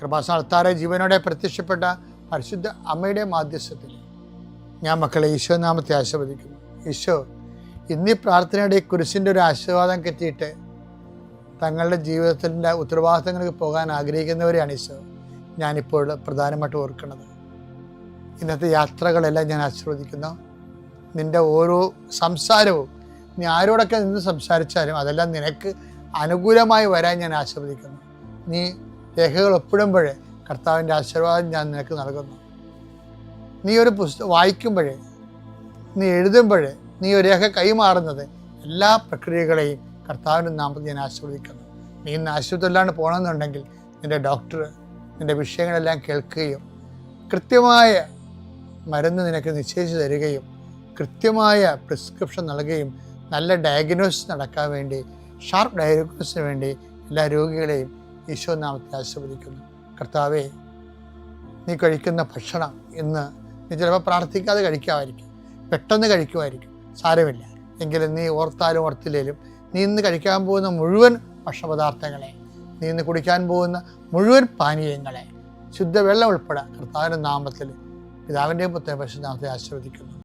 കൃപാസ്ഥാനത്താറെ ജീവനോടെ പ്രത്യക്ഷപ്പെട്ട പരിശുദ്ധ അമ്മയുടെ മാധ്യസ്ഥത്തിൽ ഞാൻ മക്കളെ ഈശോ നാമത്തെ ആശീർവദിക്കുന്നു. ഈശോ ഇന്നീ പ്രാർത്ഥനയുടെ കുരിശിൻ്റെ ഒരു ആശീർവാദം കിട്ടിയിട്ട് തങ്ങളുടെ ജീവിതത്തിൻ്റെ ഉത്തരവാദിത്തങ്ങൾക്ക് പോകാൻ ആഗ്രഹിക്കുന്നവരെയാണ് ഈശോ ഞാനിപ്പോൾ പ്രധാനമായിട്ട് ഓർക്കുന്നത്. ഇന്നത്തെ യാത്രകളെല്ലാം ഞാൻ ആശീർവദിക്കുന്നു. നിൻ്റെ ഓരോ സംസാരവും നീ ആരോടൊക്കെ നിന്ന് സംസാരിച്ചാലും അതെല്ലാം നിനക്ക് അനുകൂലമായി വരാൻ ഞാൻ ആശീർവദിക്കുന്നു. നീ രേഖകൾ ഒപ്പിടുമ്പോഴേ കർത്താവിൻ്റെ ആശീർവാദം ഞാൻ നിനക്ക് നൽകുന്നു. നീ ഒരു പുസ്തകം വായിക്കുമ്പോഴേ, നീ എഴുതുമ്പോഴേ, നീ ഒരു രേഖ കൈമാറുന്നത് എല്ലാ പ്രക്രിയകളെയും കർത്താവിൻ്റെ നാമത്തിൽ ഞാൻ ആശീർവദിക്കുന്നു. നീ ഇന്ന് ആശുപത്രിയിലാണ് പോകണമെന്നുണ്ടെങ്കിൽ നിൻ്റെ ഡോക്ടർ നിൻ്റെ വിഷയങ്ങളെല്ലാം കേൾക്കുകയും കൃത്യമായ മരുന്ന് നിനക്ക് നിശ്ചയിച്ച് തരികയും കൃത്യമായ പ്രിസ്ക്രിപ്ഷൻ നൽകുകയും നല്ല ഡയഗ്നോസിസ് നടക്കാൻ വേണ്ടി, ഷാർപ്പ് ഡയഗ്നോസിന് വേണ്ടി എല്ലാ രോഗികളെയും ഈശോ നാമത്തിൽ ആശീർവദിക്കുന്നു. കർത്താവേ, നീ കഴിക്കുന്ന ഭക്ഷണം ഇന്ന് നീ ചിലപ്പോൾ പ്രാർത്ഥിക്കാതെ കഴിക്കാമായിരിക്കും, പെട്ടെന്ന് കഴിക്കുമായിരിക്കും, സാരമില്ല. എങ്കിലും നീ ഓർത്താലും ഓർത്തില്ലേലും നീ ഇന്ന് കഴിക്കാൻ പോകുന്ന മുഴുവൻ ഭക്ഷണപദാർത്ഥങ്ങളെ, നീ ഇന്ന് കുടിക്കാൻ പോകുന്ന മുഴുവൻ പാനീയങ്ങളെ, ശുദ്ധ വെള്ളം ഉൾപ്പെടെ കർത്താവിൻ്റെ നാമത്തിൽ പിതാവിൻ്റെയും പുത്രൻ്റെയും പരിശുദ്ധ നാമത്തെ ആശീർവദിക്കുന്നു.